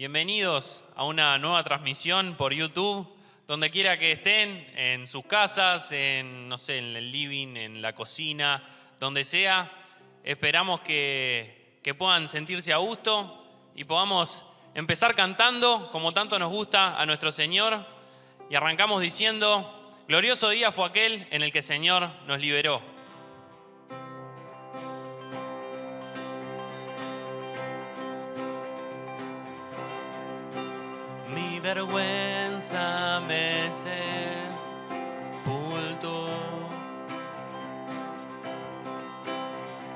Bienvenidos a una nueva transmisión por YouTube, donde quiera que estén, en sus casas, en el living, en la cocina, donde sea. Esperamos que puedan sentirse a gusto y podamos empezar cantando, como tanto nos gusta, a nuestro Señor. Y arrancamos diciendo: glorioso día fue aquel en el que el Señor nos liberó. Mi vergüenza me sepultó.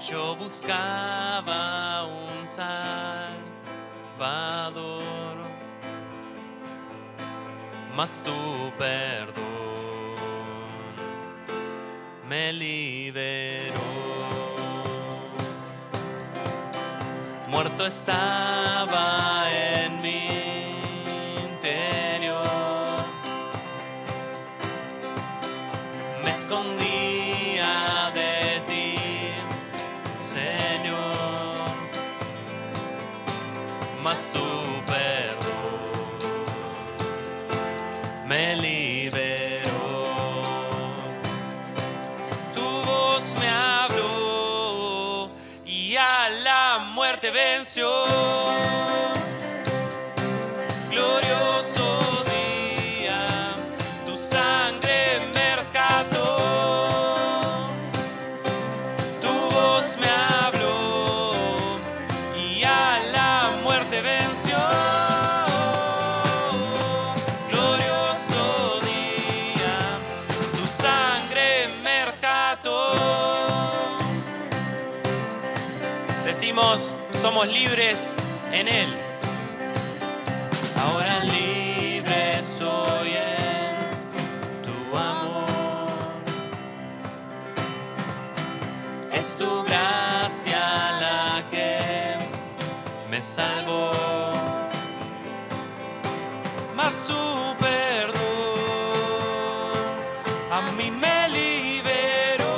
Yo buscaba un Salvador, mas tu perdón me liberó. Muerto estaba en mi interior, me escondía de ti, Señor, mas tu perdón me liberó. Tu voz me habló y a la muerte venció. Glorioso día, tu sangre me rescató. Tu voz me habló y a la muerte venció. Glorioso día, tu sangre me rescató. Decimos, somos libres en Él. Ahora libre soy en tu amor. Es tu gracia la que me salvó, mas su perdón a mí me liberó.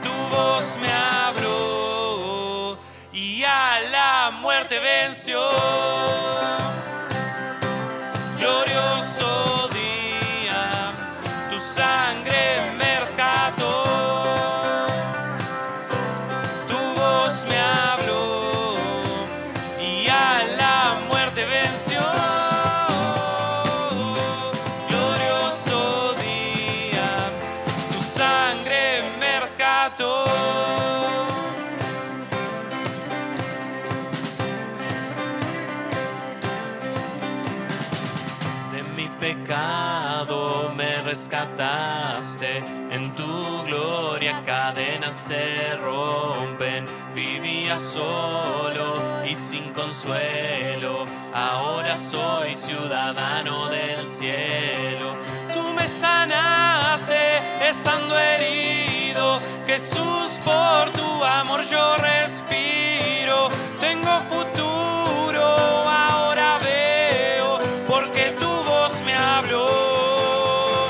Tu voz me habló y a la muerte venció. Glorioso día, tu sangre me rescató. Tu voz me habló y a la muerte venció. Glorioso día, tu sangre me rescató. Pecado me rescataste, en tu gloria cadenas se rompen. Vivía solo y sin consuelo, ahora soy ciudadano del cielo. Tú me sanaste estando herido, Jesús, por tu amor yo respiro. Tengo futuro, ahora veo, porque tu voz me habló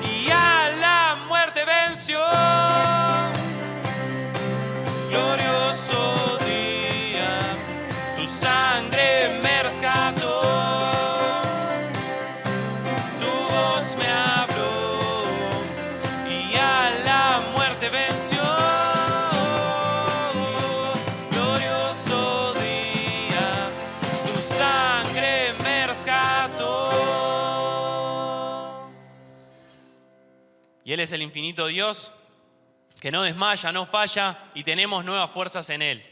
y a la muerte venció. Glorioso día, tu sangre me rescató. Tu voz me habló y a la muerte venció. Glorioso día, tu sangre me rescató. Y Él es el infinito Dios, que no desmaya, no falla, y tenemos nuevas fuerzas en Él.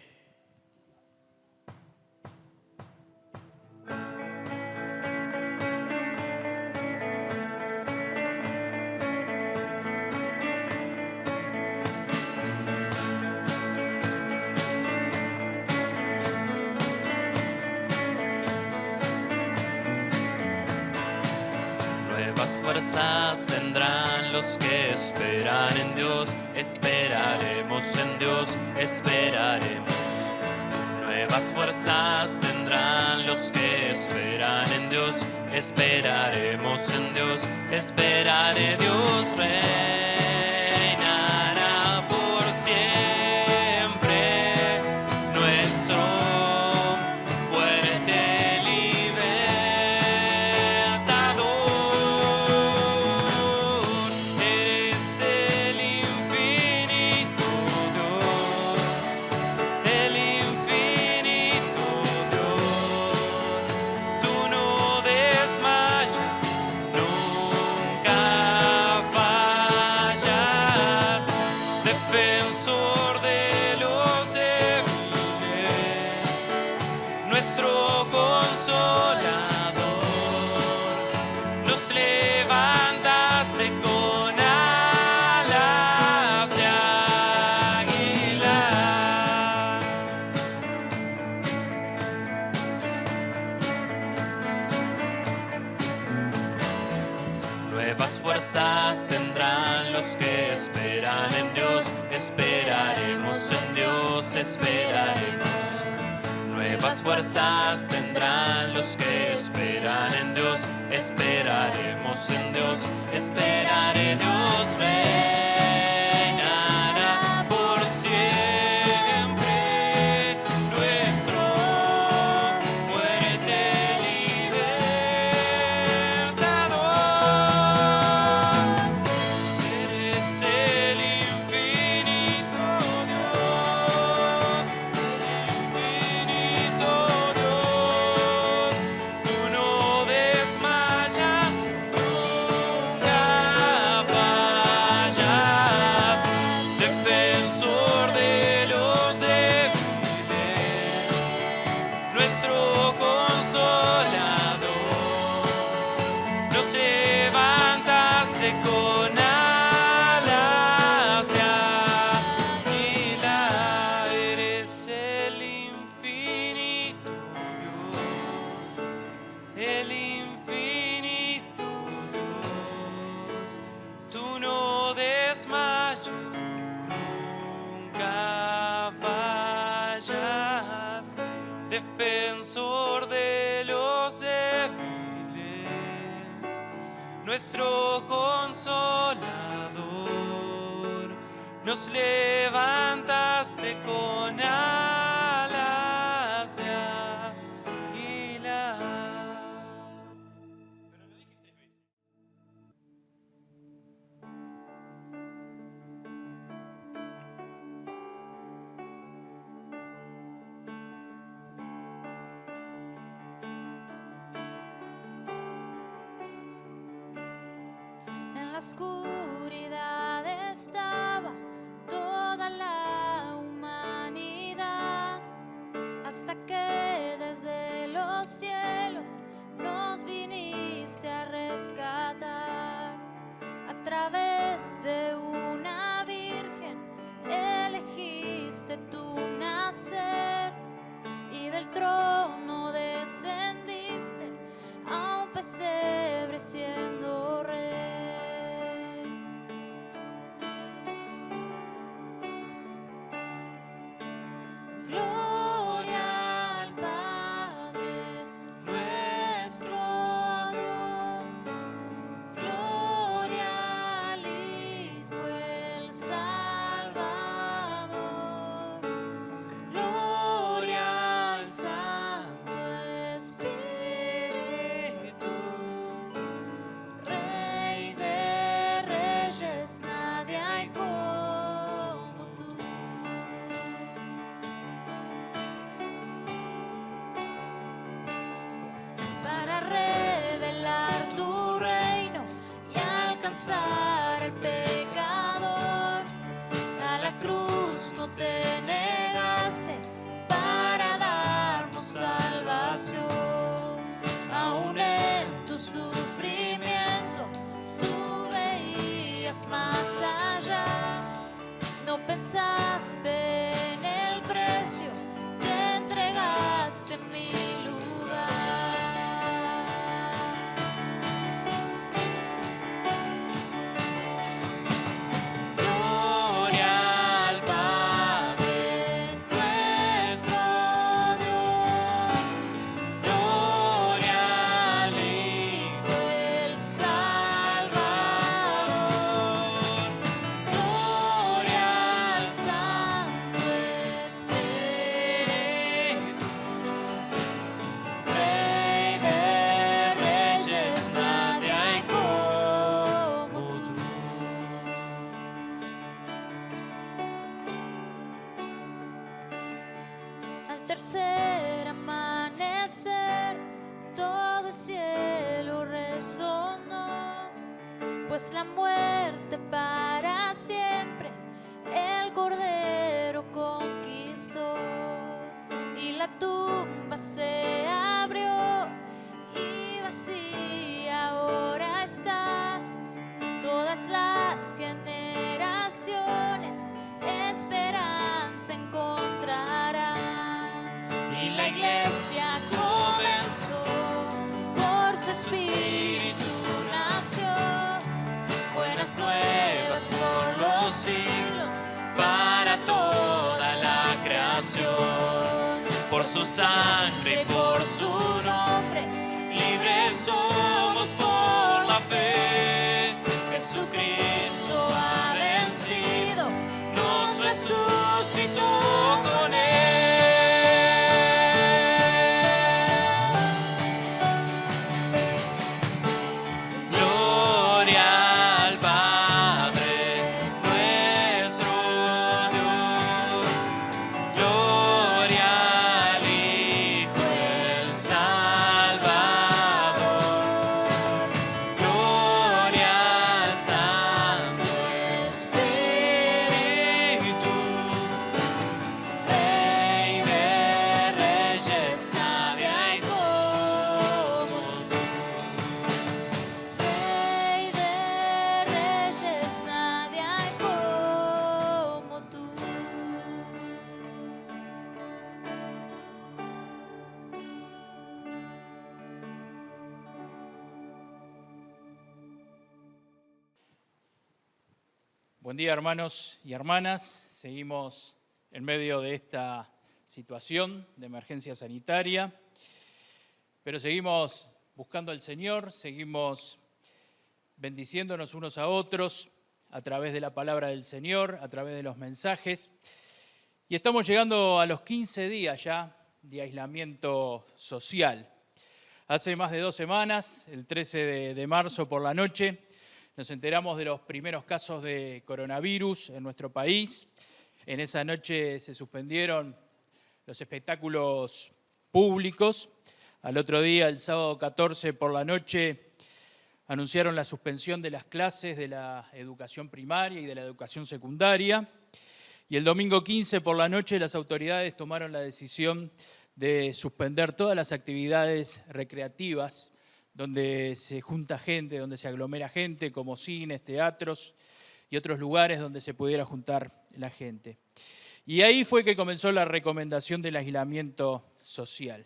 Nuevas fuerzas tendrán los que esperan en Dios. Esperaremos en Dios, esperaremos. Nuevas fuerzas tendrán los que esperan en Dios. Esperaremos en Dios, esperaré. Dios reinará por siempre. Nuestro nuestro consolador. Nos levantaste con alas de águila. Nuevas fuerzas tendrán los que esperan en Dios. Esperaremos en Dios, esperaremos. Nuevas fuerzas tendrán los que esperan en Dios. Esperaremos en Dios, esperaré Dios reinará por siempre. Nuestro fuerte libertador. Eres el infinito Dios, tú no desmayas, nunca fallas, defensor de los débiles, nuestro consolador. Nos levantaste con alas de águila. Eres el infinito Dios, el infinito Dios. Tú no desmayas, nunca fallas, defensor de los débiles, nuestro consolador. Nos levantaste con alas de águila. En la oscuridad estaba toda la humanidad, hasta que desde los cielos nos viniste a rescatar. A través de una virgen elegiste tu nacer, y del trono descendiste a un pesebre siendo rey. Gloria al Padre nuestro Dios, gloria al Hijo el Salvador, gloria al Santo Espíritu, Rey de reyes, nadie hay como tú. Para revelar tu reino y alcanzar al pecador, a la cruz no te negaste para darnos salvación. Aún en tu sufrimiento tú veías más allá, no pensaste en el precio, te entregaste en mi lugar. Gloria al Padre nuestro Dios, gloria al Hijo el Salvador, gloria al Santo Espíritu, Rey de reyes, nadie hay como tú. Al tercer amanecer, todo el cielo resonó, pues la muerte para siempre el Cordero conquistó, y la tumba tumba se abrió y vacía ahora está. Todas las generaciones esperanza encontrarán. Y la iglesia comenzó, por su espíritu nació. Buenas nuevas por los siglos, para toda la creación. Por su sangre y por su nombre, libres somos por la fe. Jesucristo ha vencido, nos resucitó con él. Gloria al Padre, nuestro Dios. Gloria al Hijo, el Salvador. Gloria al Santo Espíritu. Rey de reyes, nadie hay como tú. Rey de reyes, nadie hay como tú. Buen día, hermanos y hermanas. Seguimos en medio de esta situación de emergencia sanitaria, pero seguimos buscando al Señor, seguimos bendiciéndonos unos a otros a través de la palabra del Señor, a través de los mensajes. Y estamos llegando a los 15 días ya de aislamiento social. Hace más de 2 semanas, el 13 de marzo por la noche, nos enteramos de los primeros casos de coronavirus en nuestro país. En esa noche se suspendieron los espectáculos públicos. Al otro día, el sábado 14 por la noche, anunciaron la suspensión de las clases de la educación primaria y de la educación secundaria. Y el domingo 15 por la noche, las autoridades tomaron la decisión de suspender todas las actividades recreativas donde se junta gente, donde se aglomera gente, como cines, teatros y otros lugares donde se pudiera juntar la gente. Y ahí fue que comenzó la recomendación del aislamiento social.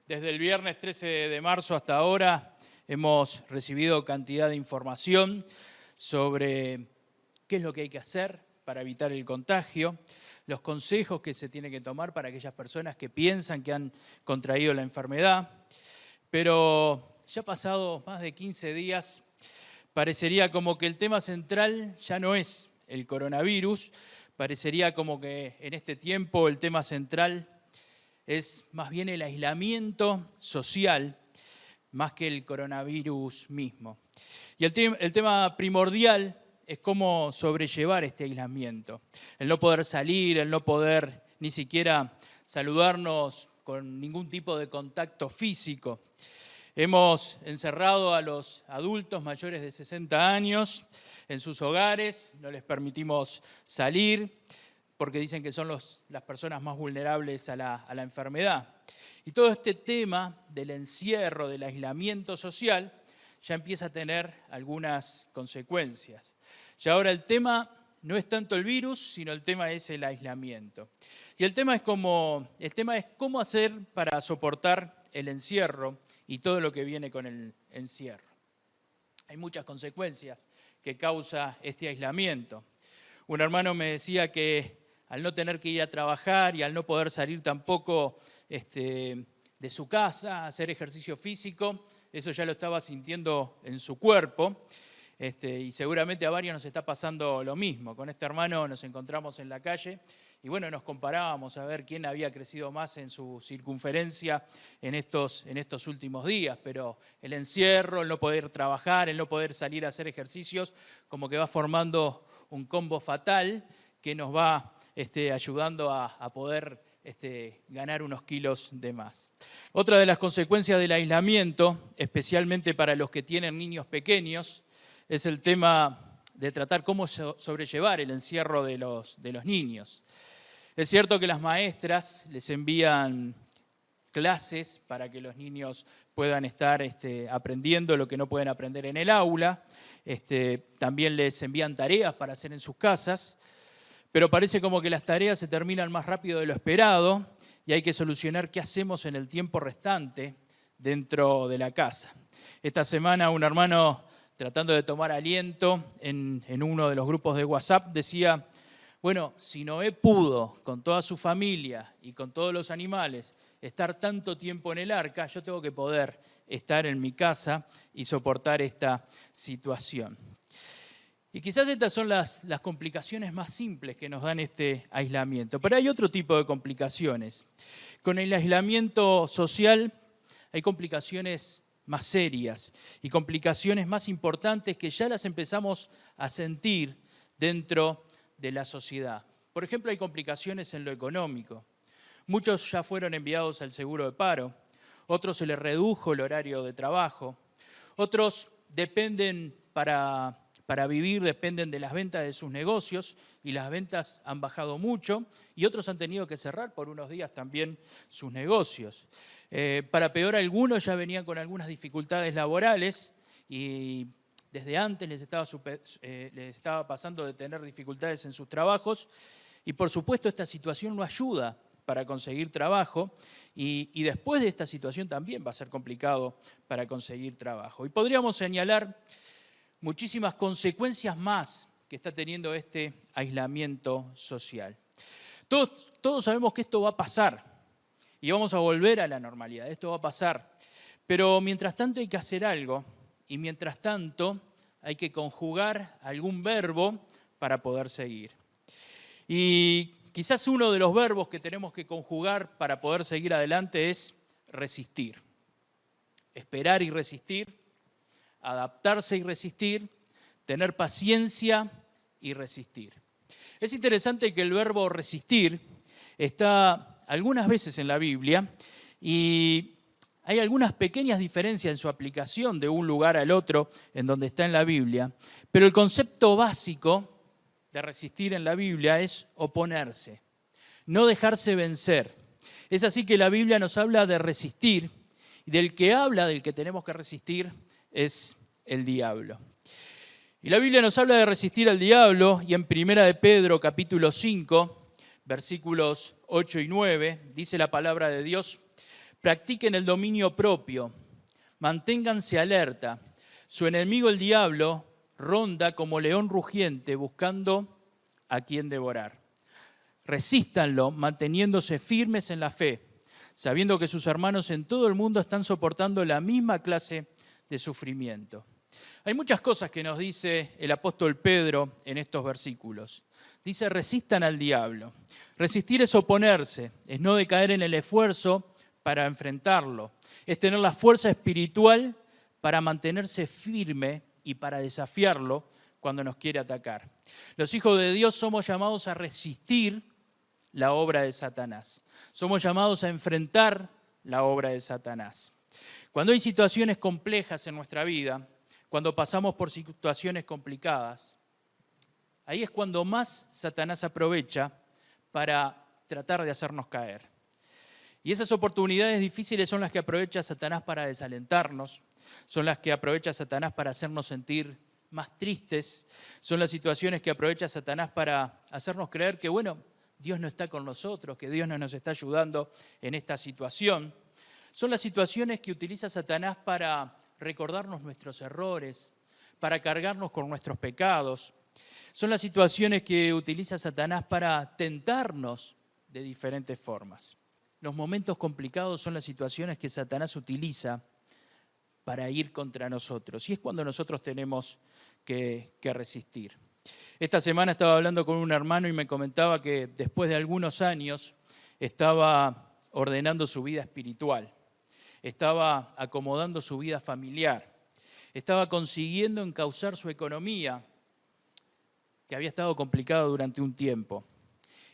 Desde el viernes 13 de marzo hasta ahora hemos recibido cantidad de información sobre qué es lo que hay que hacer para evitar el contagio, los consejos que se tienen que tomar para aquellas personas que piensan que han contraído la enfermedad. Pero ya pasado más de 15 días, parecería como que el tema central ya no es el coronavirus, parecería como que en este tiempo el tema central es más bien el aislamiento social, más que el coronavirus mismo. Y el tema primordial es cómo sobrellevar este aislamiento. El no poder salir, el no poder ni siquiera saludarnos con ningún tipo de contacto físico. Hemos encerrado a los adultos mayores de 60 años en sus hogares, no les permitimos salir porque dicen que son las personas más vulnerables a la enfermedad. Y todo este tema del encierro, del aislamiento social, ya empieza a tener algunas consecuencias. Y ahora el tema no es tanto el virus, sino el tema es el aislamiento. Y el tema es cómo hacer para soportar el encierro y todo lo que viene con el encierro. Hay muchas consecuencias que causa este aislamiento. Un hermano me decía que al no tener que ir a trabajar y al no poder salir tampoco de su casa a hacer ejercicio físico, eso ya lo estaba sintiendo en su cuerpo. Y seguramente a varios nos está pasando lo mismo. Con este hermano nos encontramos en la calle y bueno, nos comparábamos a ver quién había crecido más en su circunferencia en estos últimos días, pero el encierro, el no poder trabajar, el no poder salir a hacer ejercicios, como que va formando un combo fatal que nos va ayudando a poder ganar unos kilos de más. Otra de las consecuencias del aislamiento, especialmente para los que tienen niños pequeños, es el tema de tratar cómo sobrellevar el encierro de los niños. Es cierto que las maestras les envían clases para que los niños puedan estar aprendiendo lo que no pueden aprender en el aula. También les envían tareas para hacer en sus casas, pero parece como que las tareas se terminan más rápido de lo esperado y hay que solucionar qué hacemos en el tiempo restante dentro de la casa. Esta semana un hermano, tratando de tomar aliento en uno de los grupos de WhatsApp, decía: bueno, si Noé pudo con toda su familia y con todos los animales estar tanto tiempo en el arca, yo tengo que poder estar en mi casa y soportar esta situación. Y quizás estas son las complicaciones más simples que nos dan este aislamiento. Pero hay otro tipo de complicaciones. Con el aislamiento social hay complicaciones más serias y complicaciones más importantes que ya las empezamos a sentir dentro de la sociedad. Por ejemplo, hay complicaciones en lo económico. Muchos ya fueron enviados al seguro de paro, otros se les redujo el horario de trabajo, otros dependen para vivir, dependen de las ventas de sus negocios y las ventas han bajado mucho y otros han tenido que cerrar por unos días también sus negocios. Para peor, algunos ya venían con algunas dificultades laborales y desde antes les estaba pasando de tener dificultades en sus trabajos y por supuesto esta situación no ayuda para conseguir trabajo y después de esta situación también va a ser complicado para conseguir trabajo. Y podríamos señalar muchísimas consecuencias más que está teniendo este aislamiento social. Todos sabemos que esto va a pasar y vamos a volver a la normalidad, esto va a pasar. Pero mientras tanto hay que hacer algo y mientras tanto hay que conjugar algún verbo para poder seguir. Y quizás uno de los verbos que tenemos que conjugar para poder seguir adelante es resistir. Esperar y resistir, adaptarse y resistir, tener paciencia y resistir. Es interesante que el verbo resistir está algunas veces en la Biblia y hay algunas pequeñas diferencias en su aplicación de un lugar al otro en donde está en la Biblia, pero el concepto básico de resistir en la Biblia es oponerse, no dejarse vencer. Es así que la Biblia nos habla de resistir y del que tenemos que resistir es el diablo. Y la Biblia nos habla de resistir al diablo y en 1 de Pedro capítulo 5, versículos 8 y 9, dice la palabra de Dios: practiquen el dominio propio, manténganse alerta. Su enemigo el diablo ronda como león rugiente buscando a quien devorar. Resístanlo manteniéndose firmes en la fe, sabiendo que sus hermanos en todo el mundo están soportando la misma clase de sufrimiento. Hay muchas cosas que nos dice el apóstol Pedro en estos versículos. Dice: resistan al diablo. Resistir es oponerse, es no decaer en el esfuerzo para enfrentarlo, es tener la fuerza espiritual para mantenerse firme y para desafiarlo cuando nos quiere atacar. Los hijos de Dios somos llamados a resistir la obra de Satanás. Somos llamados a enfrentar la obra de Satanás. Cuando hay situaciones complejas en nuestra vida, cuando pasamos por situaciones complicadas, ahí es cuando más Satanás aprovecha para tratar de hacernos caer. Y esas oportunidades difíciles son las que aprovecha Satanás para desalentarnos, son las que aprovecha Satanás para hacernos sentir más tristes, son las situaciones que aprovecha Satanás para hacernos creer que, bueno, Dios no está con nosotros, que Dios no nos está ayudando en esta situación. Son las situaciones que utiliza Satanás para recordarnos nuestros errores, para cargarnos con nuestros pecados. Son las situaciones que utiliza Satanás para tentarnos de diferentes formas. Los momentos complicados son las situaciones que Satanás utiliza para ir contra nosotros. Y es cuando nosotros tenemos que resistir. Esta semana estaba hablando con un hermano y me comentaba que después de algunos años estaba ordenando su vida espiritual, estaba acomodando su vida familiar, estaba consiguiendo encauzar su economía, que había estado complicada durante un tiempo.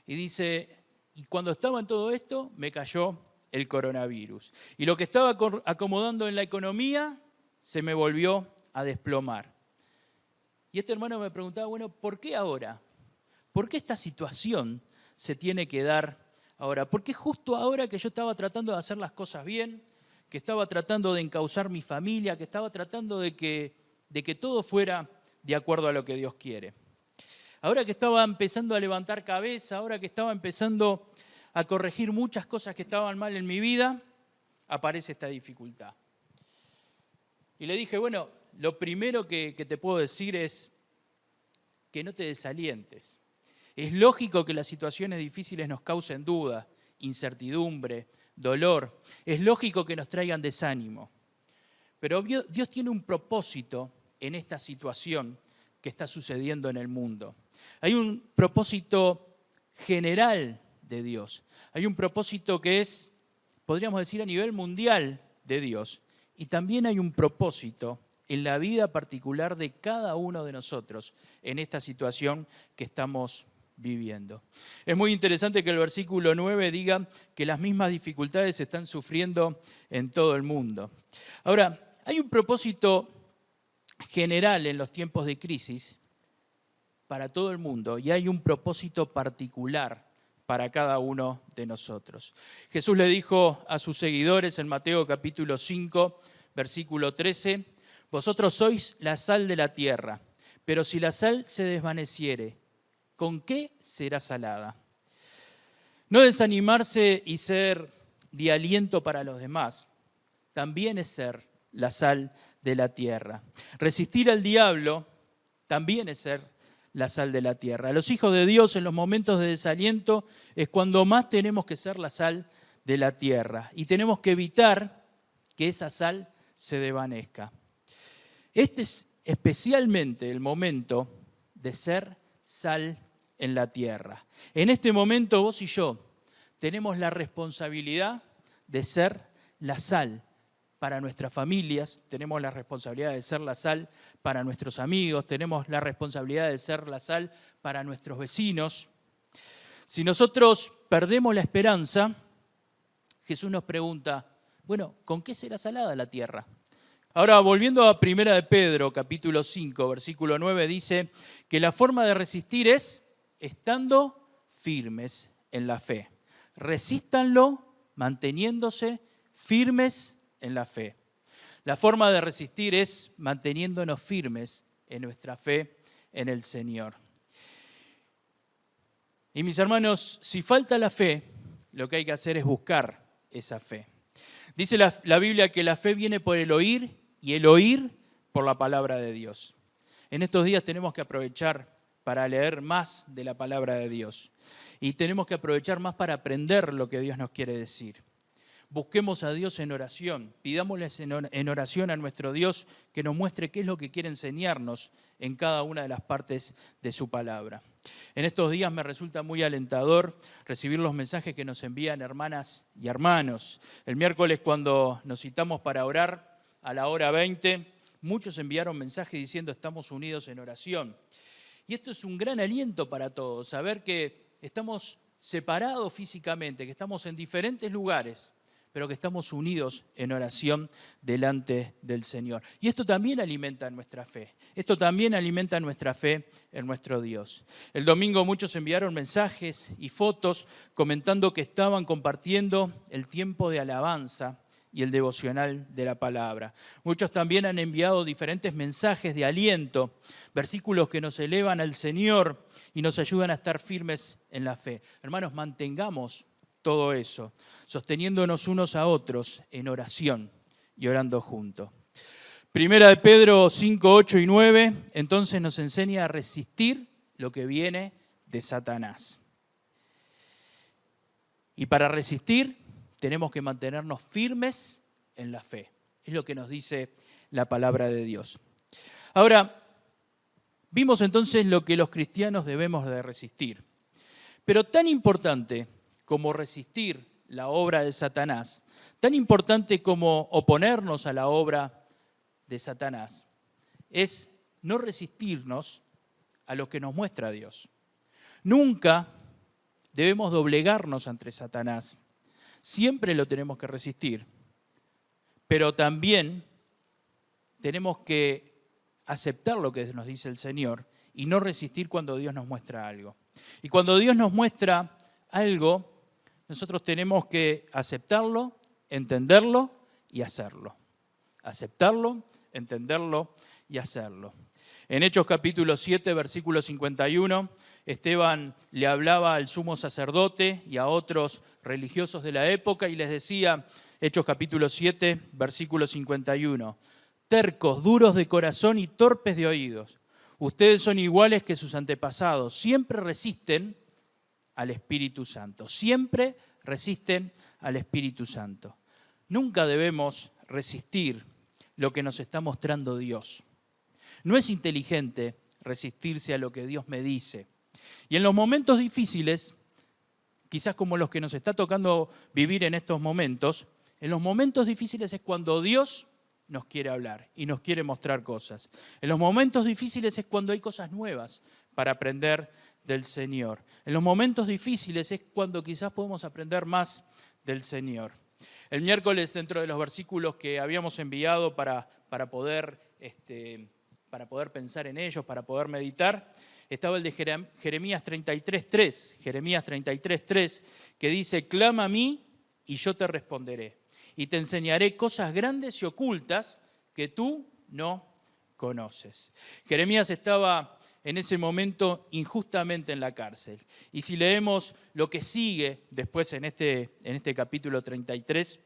Y dice: y cuando estaba en todo esto, me cayó el coronavirus. Y lo que estaba acomodando en la economía se me volvió a desplomar. Y este hermano me preguntaba, bueno, ¿por qué ahora? ¿Por qué esta situación se tiene que dar ahora? ¿Por qué justo ahora que yo estaba tratando de hacer las cosas bien, que estaba tratando de encauzar mi familia, que estaba tratando de que todo fuera de acuerdo a lo que Dios quiere? Ahora que estaba empezando a levantar cabeza, ahora que estaba empezando a corregir muchas cosas que estaban mal en mi vida, aparece esta dificultad. Y le dije, bueno, lo primero que te puedo decir es que no te desalientes. Es lógico que las situaciones difíciles nos causen duda, incertidumbre, dolor. Es lógico que nos traigan desánimo. Pero Dios tiene un propósito en esta situación que está sucediendo en el mundo. Hay un propósito general de Dios. Hay un propósito que es, podríamos decir, a nivel mundial de Dios. Y también hay un propósito en la vida particular de cada uno de nosotros en esta situación que estamos viviendo. Es muy interesante que el versículo 9 diga que las mismas dificultades se están sufriendo en todo el mundo. Ahora, hay un propósito general en los tiempos de crisis para todo el mundo y hay un propósito particular para cada uno de nosotros. Jesús le dijo a sus seguidores en Mateo capítulo 5, versículo 13, vosotros sois la sal de la tierra, pero si la sal se desvaneciere, ¿con qué será salada? No desanimarse y ser de aliento para los demás, también es ser la sal de la tierra. Resistir al diablo también es ser la sal de la tierra. Los hijos de Dios en los momentos de desaliento es cuando más tenemos que ser la sal de la tierra y tenemos que evitar que esa sal se desvanezca. Este es especialmente el momento de ser sal en la tierra. En este momento vos y yo tenemos la responsabilidad de ser la sal para nuestras familias, tenemos la responsabilidad de ser la sal para nuestros amigos, tenemos la responsabilidad de ser la sal para nuestros vecinos. Si nosotros perdemos la esperanza, Jesús nos pregunta, bueno, ¿con qué será salada la tierra? Ahora, volviendo a 1 de Pedro, capítulo 5, versículo 9, dice que la forma de resistir es estando firmes en la fe. Resístanlo manteniéndose firmes en la fe. La forma de resistir es manteniéndonos firmes en nuestra fe en el Señor. Y mis hermanos, si falta la fe, lo que hay que hacer es buscar esa fe. Dice la Biblia que la fe viene por el oír y el oír por la palabra de Dios. En estos días tenemos que aprovechar para leer más de la palabra de Dios. Y tenemos que aprovechar más para aprender lo que Dios nos quiere decir. Busquemos a Dios en oración, pidámosle en oración a nuestro Dios que nos muestre qué es lo que quiere enseñarnos en cada una de las partes de su palabra. En estos días me resulta muy alentador recibir los mensajes que nos envían hermanas y hermanos. El miércoles cuando nos citamos para orar a la hora 20, muchos enviaron mensajes diciendo estamos unidos en oración. Y esto es un gran aliento para todos, saber que estamos separados físicamente, que estamos en diferentes lugares, pero que estamos unidos en oración delante del Señor. Y esto también alimenta nuestra fe. Esto también alimenta nuestra fe en nuestro Dios. El domingo muchos enviaron mensajes y fotos comentando que estaban compartiendo el tiempo de alabanza y el devocional de la palabra. Muchos también han enviado diferentes mensajes de aliento, versículos que nos elevan al Señor y nos ayudan a estar firmes en la fe. Hermanos, mantengamos todo eso, sosteniéndonos unos a otros en oración y orando juntos. Primera de Pedro 5, 8 y 9, entonces nos enseña a resistir lo que viene de Satanás. Y para resistir tenemos que mantenernos firmes en la fe. Es lo que nos dice la palabra de Dios. Ahora, vimos entonces lo que los cristianos debemos de resistir. Pero tan importante como resistir la obra de Satanás, tan importante como oponernos a la obra de Satanás, es no resistirnos a lo que nos muestra Dios. Nunca debemos doblegarnos ante Satanás. Siempre lo tenemos que resistir, pero también tenemos que aceptar lo que nos dice el Señor y no resistir cuando Dios nos muestra algo. Y cuando Dios nos muestra algo, nosotros tenemos que aceptarlo, entenderlo y hacerlo. Aceptarlo, entenderlo y hacerlo. En Hechos capítulo 7, versículo 51, Esteban le hablaba al sumo sacerdote y a otros religiosos de la época y les decía, Hechos capítulo 7, versículo 51, tercos, duros de corazón y torpes de oídos. Ustedes son iguales que sus antepasados, siempre resisten al Espíritu Santo, siempre resisten al Espíritu Santo. Nunca debemos resistir lo que nos está mostrando Dios. No es inteligente resistirse a lo que Dios me dice. Y en los momentos difíciles, quizás como los que nos está tocando vivir en estos momentos, en los momentos difíciles es cuando Dios nos quiere hablar y nos quiere mostrar cosas. En los momentos difíciles es cuando hay cosas nuevas para aprender del Señor. En los momentos difíciles es cuando quizás podemos aprender más del Señor. El miércoles, dentro de los versículos que habíamos enviado para poder pensar en ellos, para poder meditar, estaba el de Jeremías 33:3, Jeremías 33:3, que dice, clama a mí y yo te responderé, y te enseñaré cosas grandes y ocultas que tú no conoces. Jeremías estaba en ese momento injustamente en la cárcel. Y si leemos lo que sigue después en este capítulo 33,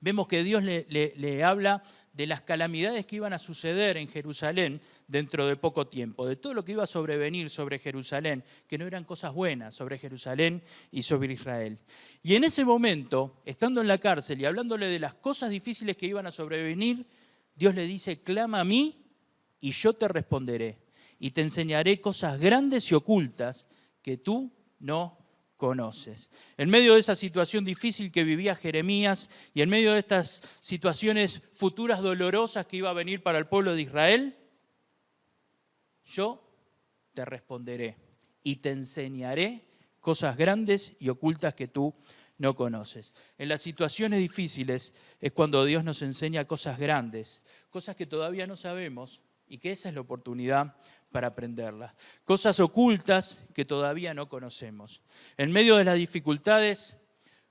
vemos que Dios le habla de las calamidades que iban a suceder en Jerusalén dentro de poco tiempo, de todo lo que iba a sobrevenir sobre Jerusalén, que no eran cosas buenas sobre Jerusalén y sobre Israel. Y en ese momento, estando en la cárcel y hablándole de las cosas difíciles que iban a sobrevenir, Dios le dice, clama a mí y yo te responderé, y te enseñaré cosas grandes y ocultas que tú no conoces. En medio de esa situación difícil que vivía Jeremías y en medio de estas situaciones futuras dolorosas que iba a venir para el pueblo de Israel, yo te responderé y te enseñaré cosas grandes y ocultas que tú no conoces. En las situaciones difíciles es cuando Dios nos enseña cosas grandes, cosas que todavía no sabemos y que esa es la oportunidad para aprenderlas. Cosas ocultas que todavía no conocemos. En medio de las dificultades,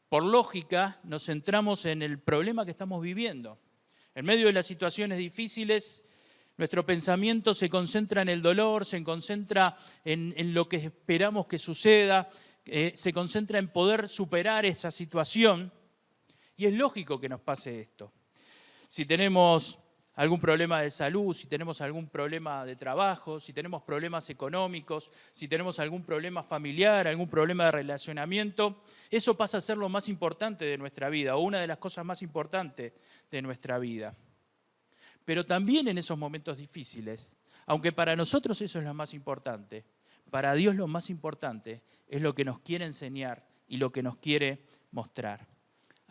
por lógica, nos centramos en el problema que estamos viviendo. En medio de las situaciones difíciles, nuestro pensamiento se concentra en el dolor, se concentra en lo que esperamos que suceda, se concentra en poder superar esa situación. Y es lógico que nos pase esto. Si tenemos algún problema de salud, si tenemos algún problema de trabajo, si tenemos problemas económicos, si tenemos algún problema familiar, algún problema de relacionamiento, eso pasa a ser lo más importante de nuestra vida, o una de las cosas más importantes de nuestra vida. Pero también en esos momentos difíciles, aunque para nosotros eso es lo más importante, para Dios lo más importante es lo que nos quiere enseñar y lo que nos quiere mostrar.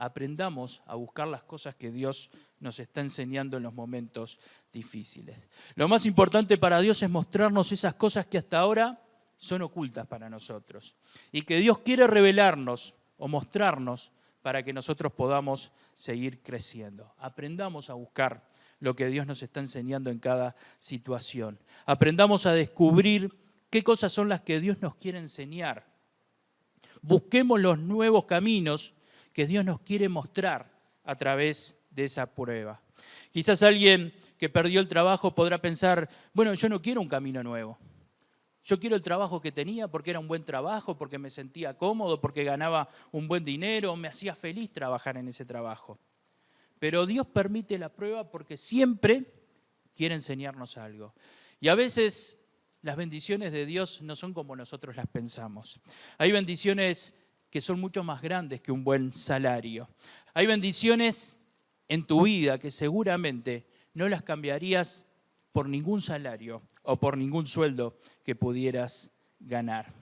Aprendamos a buscar las cosas que Dios nos está enseñando en los momentos difíciles. Lo más importante para Dios es mostrarnos esas cosas que hasta ahora son ocultas para nosotros y que Dios quiere revelarnos o mostrarnos para que nosotros podamos seguir creciendo. Aprendamos a buscar lo que Dios nos está enseñando en cada situación. Aprendamos a descubrir qué cosas son las que Dios nos quiere enseñar. Busquemos los nuevos caminos que Dios nos quiere mostrar a través de esa prueba. Quizás alguien que perdió el trabajo podrá pensar, bueno, yo no quiero un camino nuevo. Yo quiero el trabajo que tenía porque era un buen trabajo, porque me sentía cómodo, porque ganaba un buen dinero, me hacía feliz trabajar en ese trabajo. Pero Dios permite la prueba porque siempre quiere enseñarnos algo. Y a veces las bendiciones de Dios no son como nosotros las pensamos. Hay bendiciones que son mucho más grandes que un buen salario. Hay bendiciones en tu vida que seguramente no las cambiarías por ningún salario o por ningún sueldo que pudieras ganar.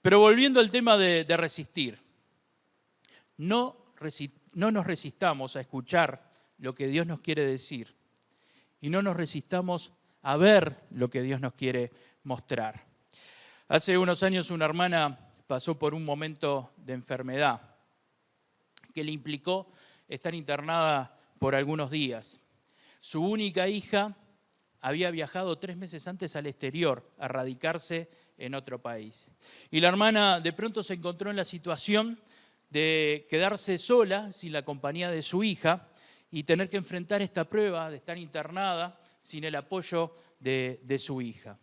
Pero volviendo al tema de resistir, no nos resistamos a escuchar lo que Dios nos quiere decir y no nos resistamos a ver lo que Dios nos quiere mostrar. Hace unos años una hermana pasó por un momento de enfermedad que le implicó estar internada por algunos días. Su única hija había viajado 3 meses antes al exterior a radicarse en otro país. Y la hermana de pronto se encontró en la situación de quedarse sola, sin la compañía de su hija, y tener que enfrentar esta prueba de estar internada sin el apoyo de su hija.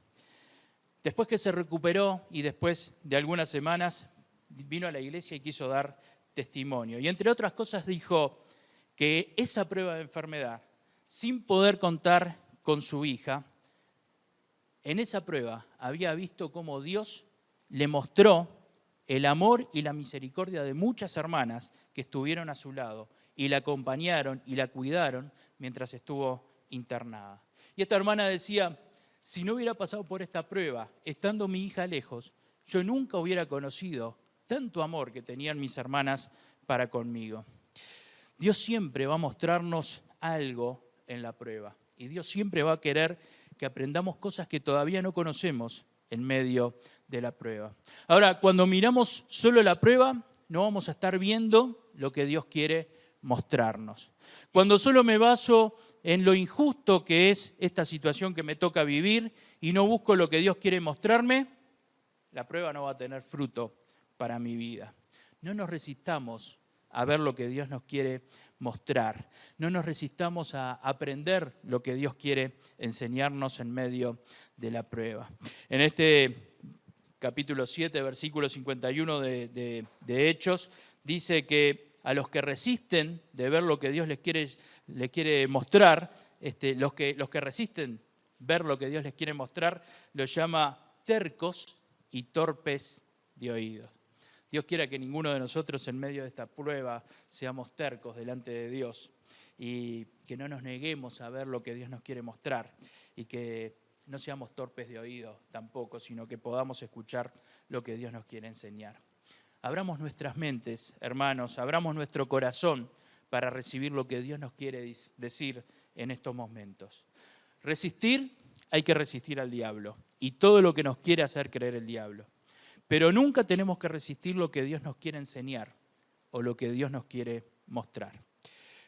Después que se recuperó y después de algunas semanas vino a la iglesia y quiso dar testimonio. Y entre otras cosas dijo que esa prueba de enfermedad, sin poder contar con su hija, en esa prueba había visto cómo Dios le mostró el amor y la misericordia de muchas hermanas que estuvieron a su lado y la acompañaron y la cuidaron mientras estuvo internada. Y esta hermana decía, si no hubiera pasado por esta prueba, estando mi hija lejos, yo nunca hubiera conocido tanto amor que tenían mis hermanas para conmigo. Dios siempre va a mostrarnos algo en la prueba y Dios siempre va a querer que aprendamos cosas que todavía no conocemos en medio de la prueba. Ahora, cuando miramos solo la prueba, no vamos a estar viendo lo que Dios quiere mostrarnos. Cuando solo me baso en lo injusto que es esta situación que me toca vivir y no busco lo que Dios quiere mostrarme, la prueba no va a tener fruto para mi vida. No nos resistamos a ver lo que Dios nos quiere mostrar. No nos resistamos a aprender lo que Dios quiere enseñarnos en medio de la prueba. En este capítulo 7, versículo 51 de Hechos, dice que a los que resisten de ver lo que Dios les quiere mostrar, los que resisten ver lo que Dios les quiere mostrar, los llama tercos y torpes de oídos. Dios quiera que ninguno de nosotros en medio de esta prueba seamos tercos delante de Dios y que no nos neguemos a ver lo que Dios nos quiere mostrar y que no seamos torpes de oído tampoco, sino que podamos escuchar lo que Dios nos quiere enseñar. Abramos nuestras mentes, hermanos, abramos nuestro corazón para recibir lo que Dios nos quiere decir en estos momentos. Resistir, hay que resistir al diablo y todo lo que nos quiere hacer creer el diablo. Pero nunca tenemos que resistir lo que Dios nos quiere enseñar o lo que Dios nos quiere mostrar.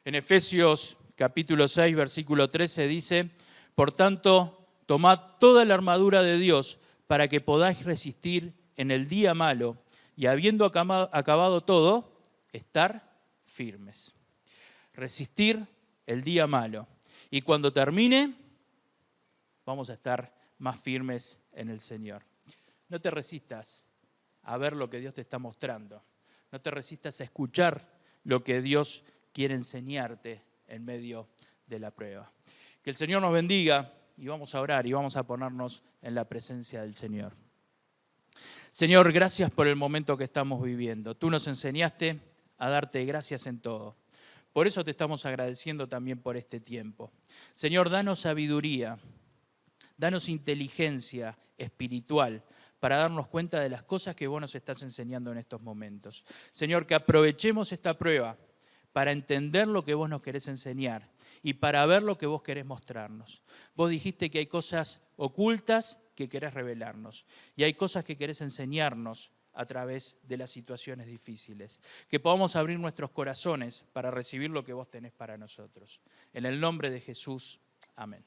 En Efesios capítulo 6, versículo 13 dice, por tanto, tomad toda la armadura de Dios para que podáis resistir en el día malo y habiendo acabado todo, estar firmes. Resistir el día malo. Y cuando termine, vamos a estar más firmes en el Señor. No te resistas a ver lo que Dios te está mostrando. No te resistas a escuchar lo que Dios quiere enseñarte en medio de la prueba. Que el Señor nos bendiga y vamos a orar y vamos a ponernos en la presencia del Señor. Señor, gracias por el momento que estamos viviendo. Tú nos enseñaste a darte gracias en todo. Por eso te estamos agradeciendo también por este tiempo. Señor, danos sabiduría, danos inteligencia espiritual para darnos cuenta de las cosas que vos nos estás enseñando en estos momentos. Señor, que aprovechemos esta prueba para entender lo que vos nos querés enseñar y para ver lo que vos querés mostrarnos. Vos dijiste que hay cosas ocultas que querés revelarnos y hay cosas que querés enseñarnos a través de las situaciones difíciles. Que podamos abrir nuestros corazones para recibir lo que vos tenés para nosotros. En el nombre de Jesús, amén.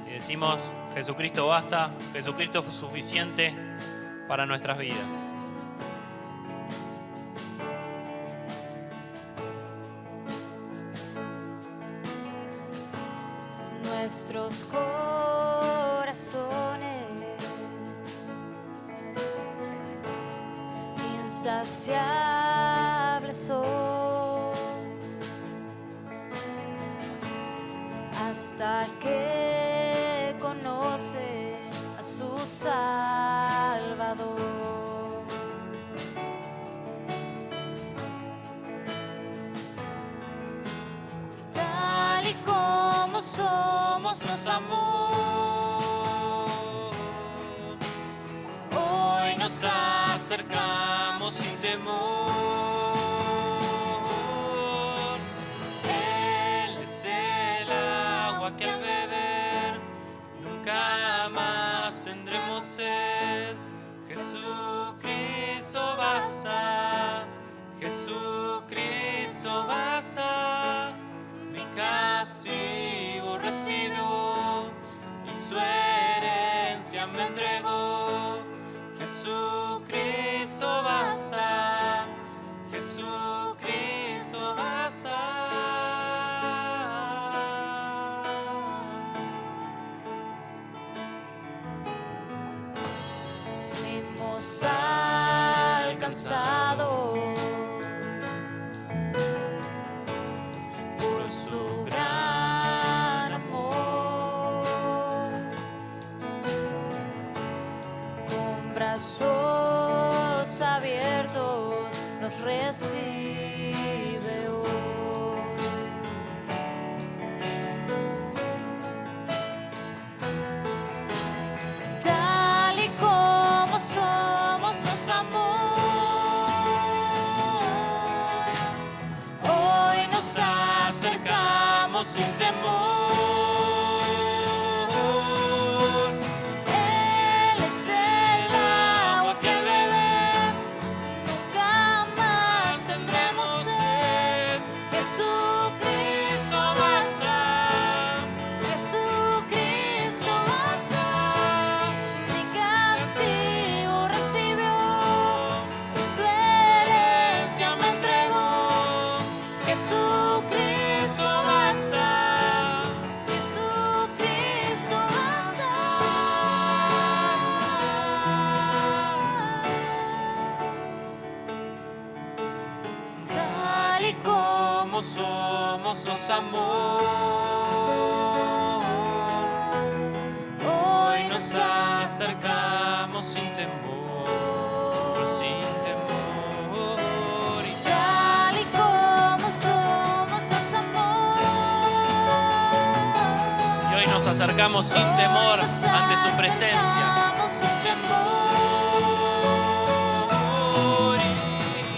Decimos, Jesucristo basta, Jesucristo fue suficiente para nuestras vidas. Nuestros corazones insaciables son hasta que conocen a su Salvador. Tal y como somos nos amó, hoy nos acercamos sin temor. Él es el agua que al beber nunca más tendremos sed. Jesucristo basta, Jesucristo basta. recibió y su herencia me entregó. Jesucristo basta, Jesucristo basta. Fuimos alcanzados por su gran amor, con brazos abiertos nos recibe hoy. Tal y como somos nos amó, hoy nos acercamos sin temor. Él es el agua que al beber nunca más tendremos sed. Jesucristo basta, Jesucristo basta. Mi castigo recibió y su herencia me entregó. Jesucristo basta, Jesucristo basta. Tal y como somos nos amó, hoy nos acercamos sin temor, sin temor. Y tal y como somos nos amó, Y hoy nos acercamos sin temor ante su presencia. acercamos sin temor.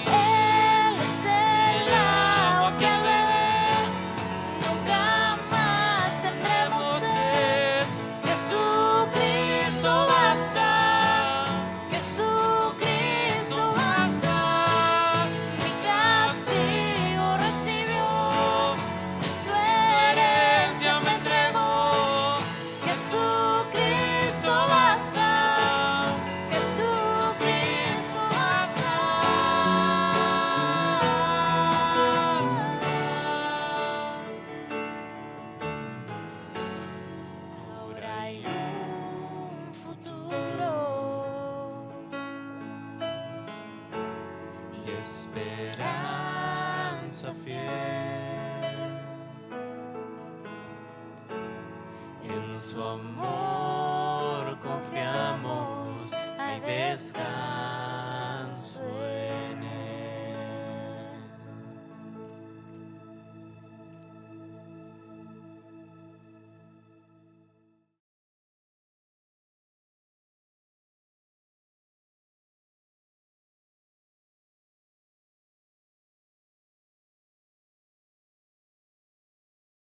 Él es el agua que al beber nunca más tendremos sed. Jesucristo basta, Jesucristo basta. Mi castigo recibió y su herencia me entregó. Jesucristo basta, Jesucristo basta. Ahora hay un futuro y esperanza fiel. En su amor confiamos, hay descanso